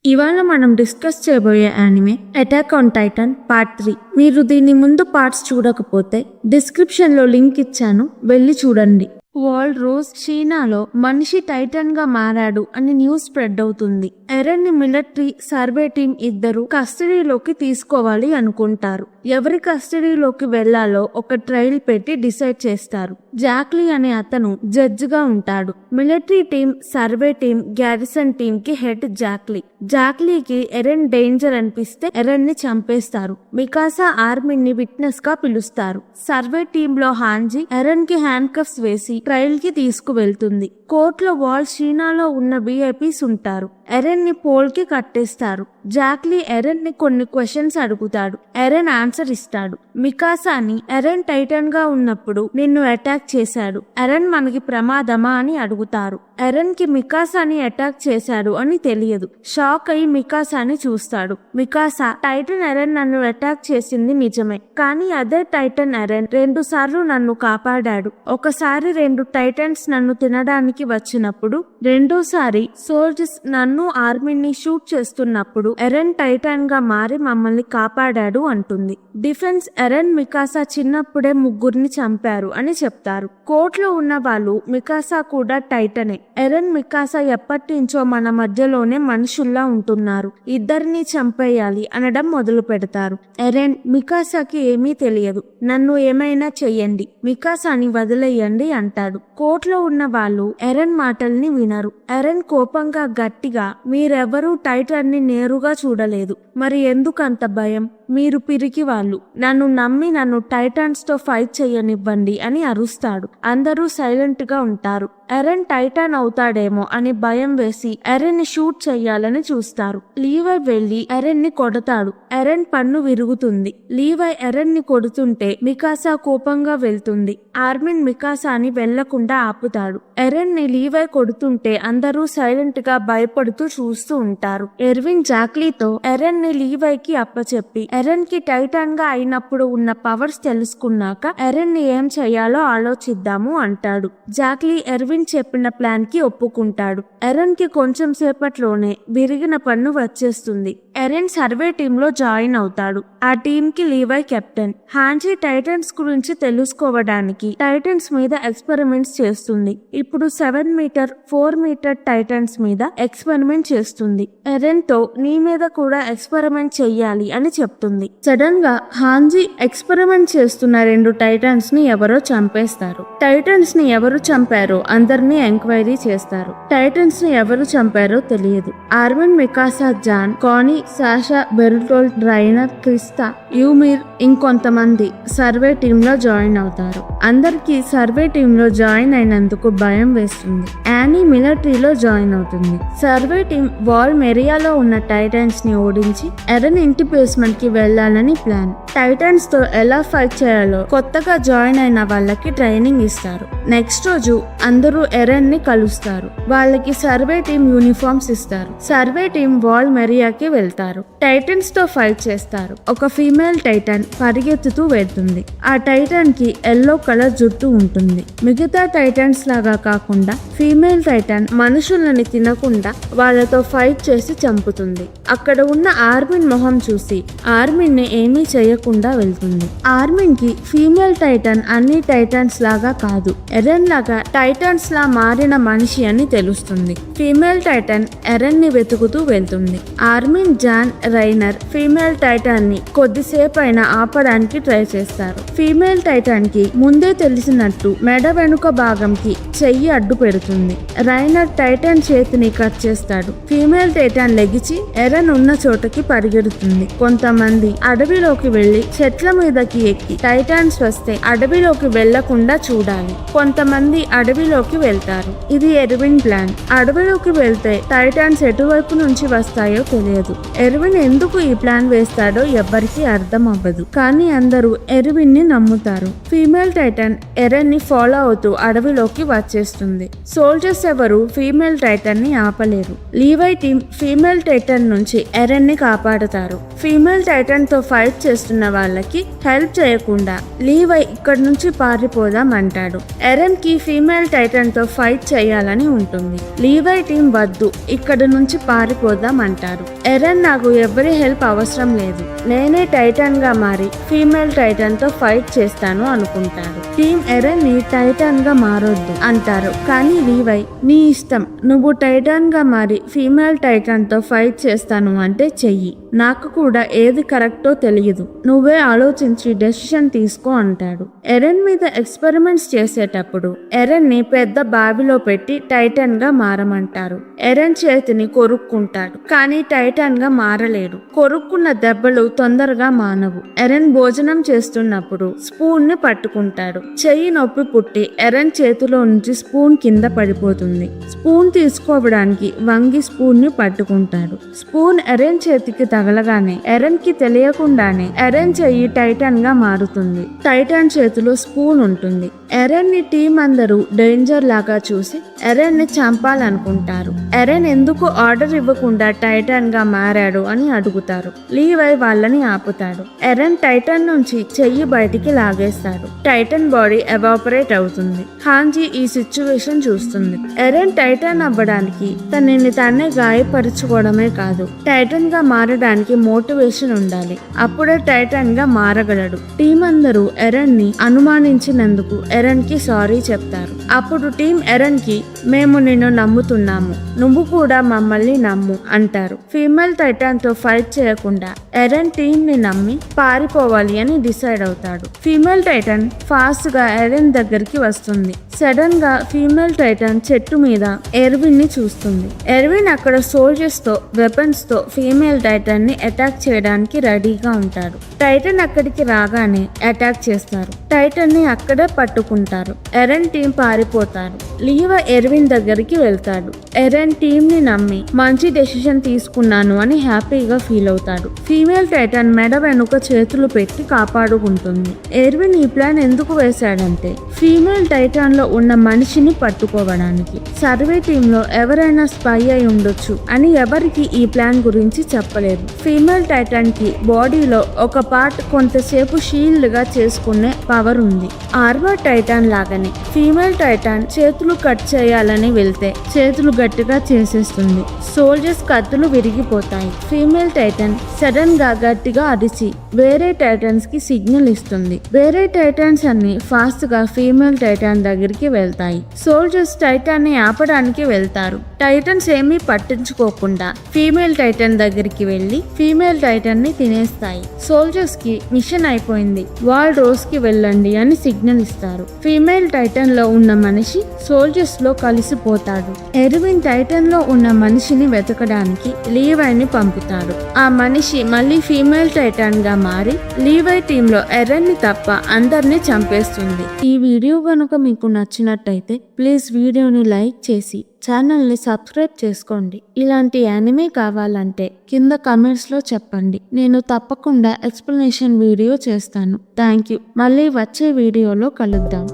ఇవాళ మనం డిస్కస్ చేయబోయే anime attack on Titan part 3. మీరు దీని ముందు పార్ట్స్ చూడకపోతే డిస్క్రిప్షన్ లో లింక్ ఇచ్చాను, వెళ్ళి చూడండి. వరల్డ్ రోజ్ చైనాలో మనిషి టైటన్ గా మారాడు అని న్యూస్ స్ప్రెడ్ అవుతుంది. ఎరెన్ ని మిలిటరీ సర్వే టీం ఇద్దరు కస్టడీలోకి తీసుకోవాలి అనుకుంటారు. ఎవరి కస్టడీలోకి వెళ్లాలో ఒక ట్రయల్ పెట్టి డిసైడ్ చేస్తారు. జాక్లీ అనే అతను జడ్జ్ గా ఉంటాడు. Military team, survey team, garrison team కి హెడ్ జాక్లీ. జాక్లీకి ఎరెన్ డేంజర్ అనిపిస్తే ఎరెన్ ని చంపేస్తారు. మికాసా ఆర్మీని విట్నెస్ గా పిలుస్తారు. సర్వే టీమ్ లో హాంజీ ఎరెన్ కి హ్యాండ్ కఫ్స్ వేసి ట్రయల్ కి తీసుకువెళ్తుంది. కోర్టులో వాల్ చైనాలో ఉన్న విఐపీస్ ఉంటారు. ఎరెన్ ని పోల్ కి కట్టేస్తారు. జాక్లీ ఎరెన్ ని కొన్ని క్వశ్చన్స్ అడుగుతాడు. ఎరెన్ ఆన్సర్ ఇస్తాడు. మికాసాని ఎరెన్ టైటన్ గా ఉన్నప్పుడు నిన్ను అటాక్ చేశాడు, ఎరెన్ మనకి ప్రమాదమా అని అడుగుతారు. ఎరెన్ కి మికాసాని అటాక్ చేశాడు అని తెలియదు. షాక్ అయి మికాసాని చూస్తాడు. మికాసా, టైటన్ ఎరెన్ నన్ను అటాక్ చేసింది నిజమే, కానీ అదే టైటన్ ఎరెన్ 2 సార్లు నన్ను కాపాడాడు. ఒకసారి 2 టైటన్స్ నన్ను తినడానికి వచ్చినప్పుడు, రెండోసారి సోల్జర్స్ నన్ను ఆర్మీని షూట్ చేస్తున్నప్పుడు ఎరెన్ టైటన్ గా మారి మమ్మల్ని కాపాడాడు అంటుంది. డిఫెన్స్ ఎరెన్, మికాసా చిన్నప్పుడే 3 చంపారు అని చెప్తారు. కోర్టులో ఉన్న వాళ్ళు మికాసా కూడా టైటనే. ఎరెన్, మికాసా ఎప్పటి నుంచో మన మధ్యలోనే మనుషుల్లా ఉంటున్నారు, ఇద్దరిని చంపేయాలి అనడం మొదలు పెడతారు. ఎరెన్, మికాసాకి ఏమీ తెలియదు, నన్ను ఏమైనా చెయ్యండి, మికాసాని వదిలేయండి అంటాడు. కోర్టులో ఉన్న వాళ్ళు ఎరెన్ మాటల్ని వినరు. ఎరెన్ కోపంగా గట్టిగా, మీరెవరూ టైటన్ ని నేరుగా చూడలేదు, మరి ఎందుకంత భయం? మీరు పిరికి వాళ్ళు, నన్ను నమ్మి నన్ను టైటన్స్ తో ఫైట్ చెయ్యనివ్వండి అని అరుస్తాడు. అందరూ సైలెంట్ గా ఉంటారు. ఎరెన్ టైటన్ అవుతాడేమో అని భయం వేసి ఎరెన్ ని షూట్ చెయ్యాలని చూస్తారు. లీవై వెళ్లి ఎరెన్ ని కొడతాడు. ఎరెన్ పన్ను విరుగుతుంది. లీవై ఎరెన్ ని కొడుతుంటే మికాసా కోపంగా వెళ్తుంది. ఆర్మిన్ మికాసాని వెళ్లకుండా ఆపుతాడు. ఎరెన్ ని లీవై కొడుతుంటే అందరూ సైలెంట్ గా భయపడుతూ చూస్తూ ఉంటారు. ఎర్విన్ జాక్లీతో ఎరెన్ ని లీవైకి అప్పచెప్పి ఎరెన్ కి టైటన్ గా అయినప్పుడు ఉన్న పవర్స్ తెలుసుకున్నాక ఎరెన్ ని ఏం చెయ్యాలో ఆలోచిద్దాము అంటాడు. జాక్లీ ఎర్విన్ చెప్పిన ప్లాన్ కి ఒప్పుకుంటాడు. ఎరెన్ కి కొంచెం సేపట్లోనే విరిగిన పన్ను వచ్చేస్తుంది. ఎరెన్ సర్వే టీమ్ లో జాయిన్ అవుతాడు. ఆ టీమ్ కి లీవై కెప్టెన్. హాంజీ టైటన్స్ గురించి తెలుసుకోవడానికి టైటన్స్ మీద ఎక్స్పెరిమెంట్స్ చేస్తుంది. ఇప్పుడు 7 మీటర్ 4 మీటర్ టైటన్స్ మీద ఎక్స్పెరిమెంట్ చేస్తుంది. ఎరెన్ తో నీ మీద కూడా ఎక్స్పెరిమెంట్ చెయ్యాలి అని చెప్తుంది. సడన్ గా హాంజీ ఎక్స్పెరిమెంట్ చేస్తున్న 2 టైటన్స్ ని ఎవరో చంపేస్తారు. టైటన్స్ ని ఎవరు చంపారో అందరినీ ఎంక్వైరీ చేస్తారు. టైటన్స్ ని ఎవరు చంపారో తెలియదు. ఆర్మిన్, మికాసా, జాన్, కానీ, సాషా, బెర్టోల్ట్, రైనర్, క్రిస్తా, యూమిర్ ఇంకొంతమంది సర్వే టీమ్ లో జాయిన్ అవుతారు. అందరికి సర్వే టీమ్ లో జాయిన్ అయినందుకు భయం వేస్తుంది. యానీ మిలిటరీలో జాయిన్ అవుతుంది. సర్వే టీమ్ వాల్ మెరియాలో ఉన్న టైటన్స్ ని ఓడించి ఎరెన్ ఇంటి బేస్మెంట్ కి వెళ్లాలని ప్లాన్. టైటన్స్ తో ఎలా ఫైట్ చేయాలో కొత్తగా జాయిన్ అయిన వాళ్ళకి ట్రైనింగ్ ఇస్తారు. నెక్స్ట్ రోజు అందరూ ఎరెన్ ని కలుస్తారు. వాళ్ళకి సర్వే టీమ్ యూనిఫామ్స్ ఇస్తారు. సర్వే టీమ్ వాల్ మెరియాకి వెళ్తారు. టైటన్స్ తో ఫైట్ చేస్తారు. ఒక ఫీమేల్ టైటన్ పరిగెత్తుతూ వెళ్తుంది. ఆ టైటన్ కి ఎల్లో కలర్ జుట్టు ఉంటుంది. మిగతా టైటన్స్ లాగా కాకుండా ఫీమేల్ టైటన్ మనుషులని తినకుండా వాళ్ళతో ఫైట్ చేసి చంపుతుంది. అక్కడ ఉన్న ఆర్మిన్ మొహం చూసి ఆర్మిన్ ని ఏమీ చేయకుండా వెళ్తుంది. ఆర్మిన్ కి ఫీమేల్ టైటన్ అన్ని టైటన్స్ లాగా కాదు, ఎరెన్ లాగా టైటన్స్ లా మారిన మనిషి అని తెలుస్తుంది. ఫీమేల్ టైటన్ ఎరెన్ ని వెతుకుతూ వెళ్తుంది. ఆర్మిన్, జాన్, రైనర్ ఫీమేల్ టైటన్ ని కొద్దిసేపు అయినా ఆపడానికి ట్రై చేస్తారు. ఫీమేల్ టైటన్ కి ముందే తెలిసినట్టు మెడ వెనుక భాగంకి చెయ్యి అడ్డు పెడుతుంది. రైనర్ టైటన్ చేతిని కట్ చేస్తాడు. ఫీమేల్ టైటన్ లెగిచి ఎరెన్ ఉన్న చోటకి పరిగెడుతుంది. కొంతమంది అడవిలోకి వెళ్లి చెట్ల మీదకి ఎక్కి టైటన్స్ వస్తే అడవిలోకి వెళ్లకుండా చూడాలి. కొంతమంది అడవిలోకి వెళ్తారు. ఇది ఎర్విన్ ప్లాన్. అడవిలోకి వెళ్తే టైటన్స్ ఎటువైపు నుంచి వస్తాయో తెలియదు. ఎర్విన్ ఎందుకు ఈ ప్లాన్ వేస్తాడో ఎవ్వరికి అర్థం అవ్వదు, కానీ అందరూ ఎర్విన్ ని నమ్ముతారు. ఫీమేల్ టైటన్ ఎరెన్ ని ఫాలో అవుతూ అడవిలోకి వచ్చేస్తుంది. సోల్జర్స్ ఎవరు ఫీమేల్ టైటన్ ని ఆపలేరు. లీవై టీమ్ ఫీమేల్ టైటన్ నుంచి ఎరెన్ ని కాపాడుతారు. ఫీమేల్ టైటన్ తో ఫైట్ చేస్తున్న వాళ్ళకి హెల్ప్ చేయకుండా లీవై ఇక్కడ నుంచి పారిపోదాం అంటాడు. ఎరెన్ కి ఫీమేల్ టైటన్ తో ఫైట్ చేయాలని ఉంటుంది. లీవై టీం వద్దు, ఇక్కడ నుంచి నుంచి పారిపోదాం అంటారు. ఎరెన్ నాకు ఎవరి హెల్ప్ అవసరం లేదు, నేనే టైటన్ గా మారి ఫీమేల్ టైటన్ తో ఫైట్ చేస్తాను అనుకుంటారు. టీమ్ ఎరెన్ ని టైటన్ గా మారొద్దు అంటారు. కానీ లీవై నీ ఇష్టం, నువ్వు టైటన్ గా మారి ఫీమేల్ టైటన్ తో ఫైట్ చేస్తాను అంటే చెయ్యి, నాకు కూడా ఏది కరెక్టో తెలియదు, నువ్వే ఆలోచించి డెసిషన్ తీసుకో అంటాడు. ఎరెన్ మీద ఎక్స్పెరిమెంట్స్ చేసేటప్పుడు ఎరెన్ ని పెద్ద బావిలో పెట్టి టైటన్ గా మారమంటారు. ఎరెన్ చేతిని కొరుక్కుంటాడు, కానీ టైటన్ గా మారలేడు. కొరుక్కున్న దెబ్బలు తొందరగా మానవు. ఎరెన్ భోజనం చేస్తున్నప్పుడు స్పూన్ ని పట్టుకుంటాడు. చెయ్యి నొప్పి పుట్టి ఎరెన్ చేతిలో నుంచి స్పూన్ కింద పడిపోతుంది. స్పూన్ తీసుకోవడానికి వంగి స్పూన్ ని పట్టుకుంటాడు. స్పూన్ ఎరెన్ చేతికి తగలగానే ఎరెన్ కి తెలియకుండానే ఎరెన్ చెయ్యి టైటన్ గా మారుతుంది. టైటన్ చేతిలో స్పూన్ ఉంటుంది. ఎరెన్ ని టీం అందరూ డేంజర్ లాగా చూసి ఎరెన్ ని చంపాలనుకుంటారు. ఎరెన్ ఎందుకు ఆర్డర్ ఇవ్వకుండా టైటన్ గా మారాడు అని అడుగుతారు. లీవై వాళ్ళని ఆపుతాడు. ఎరెన్ టైటన్ నుంచి చెయ్యి బయటికి లాగేస్తాడు. టైటన్ బాడీ ఎవాపరేట్ అవుతుంది. హాంజీ ఈ సిచ్యువేషన్ చూస్తుంది. ఎరెన్ టైటన్ అవ్వడానికి తనని తానే గాయపరుచుకోవడమే కాదు, టైటన్ గా మారడానికి మోటివేషన్ ఉండాలి. అప్పుడే టైటన్ గా మారగలడు. టీం అందరూ ఎరెన్ ని అనుమానించినందుకు ఎరెన్ కి సారీ చెప్తారు. అప్పుడు టీం ఎరెన్ కి మేము నిన్ను నమ్ముతున్నాము, నువ్వు కూడా మమ్మల్ని నమ్ము అంటారు. ఫీమేల్ టైటన్ తో ఫైట్ చేయకుండా ఎరెన్ టీం ని నమ్మి పారిపోవాలి అని డిసైడ్ అవుతాడు. ఫీమేల్ టైటన్ ఫాస్ట్ గా ఎరెన్ దగ్గరికి వస్తుంది. సడన్ గా ఫీమేల్ టైటన్ చెట్టు మీద ఎర్విన్ ని చూస్తుంది. ఎర్విన్ అక్కడ సోల్జర్స్ తో వెపన్స్ తో ఫీమేల్ టైటన్ ని అటాక్ చేయడానికి రెడీగా ఉంటాడు. టైటన్ అక్కడికి రాగానే అటాక్ చేస్తారు. టైటన్ ని అక్కడే పట్టుకుంటారు. ఎరెన్ టీం పారిపోతారు. లీవా ఎర్విన్ దగ్గరికి వెళ్తాడు. ఎరెన్ టీం ని నమ్మి మంచి డెసిషన్ తీసుకున్నాను అని హ్యాపీగా ఫీల్ అవుతాడు. ఫీమేల్ టైటన్ మెడ వెనుక చేతులు పెట్టి కాపాడుకుంటుంది. ఎర్విన్ ఈ ప్లాన్ ఎందుకు వేశాడంటే ఫీమేల్ టైటన్ లో ఉన్న మనిషిని పట్టుకోవడానికి. సర్వే టీమ్ లో ఎవరైనా స్పై అయి ఉండొచ్చు అని ఎవరికి ఈ ప్లాన్ గురించి చెప్పలేదు. ఫీమేల్ టైటన్ కి బాడీలో ఒక పార్ట్ కొంతసేపు షీల్డ్ గా చేసుకునే పవర్ ఉంది. ఆర్మర్ టైటన్ లాగానే ఫీమేల్ టైటన్ చేతులు కట్ చేయాలని వెళ్తే చేతులు గట్టిగా చేసేస్తుంది. సోల్జర్స్ కత్తులు విరిగిపోతాయి. ఫీమేల్ టైటన్ సడన్ గా గట్టిగా అరిచి వేరే టైటన్స్ కి సిగ్నల్ ఇస్తుంది. వేరే టైటన్స్ అన్ని ఫాస్ట్ గా ఫీమేల్ టైటన్ దగ్గరికి వెళ్తాయి. సోల్జర్స్ టైటన్ ని ఆపడానికి వెళ్తారు. టైటన్స్ ఏమీ పట్టించుకోకుండా ఫీమేల్ టైటన్ దగ్గరికి వెళ్లి ఫీమేల్ టైటన్ ని తినేస్తాయి. సోల్జర్స్ కి మిషన్ అయిపోయింది, వాల్ రోజ్ కి వెళ్ళండి అని సిగ్నల్ ఇస్తారు. ఫీమేల్ టైటన్ లో ఉన్న మనిషి సోల్జర్స్ లో కలిసిపోతాడు. ఎర్విన్ టైటన్ లో ఉన్న మనిషిని వెతకడానికి లీవైని పంపుతాడు. ఆ మనిషి మళ్ళీ ఫీమేల్ టైటన్ గా మారి లీవై టీమ్ లో ఎరెన్ ని తప్ప అందరినీ చంపేస్తుంది. ఈ వీడియో కనుక మీకు నచ్చినట్టయితే ప్లీజ్ వీడియోని లైక్ చేసి ఛానల్ని సబ్స్క్రైబ్ చేసుకోండి. ఇలాంటి యానిమే కావాలంటే కింద కమెంట్స్లో చెప్పండి, నేను తప్పకుండా ఎక్స్ప్లెనేషన్ వీడియో చేస్తాను. Thank you. మళ్ళీ వచ్చే వీడియోలో కలుద్దాం.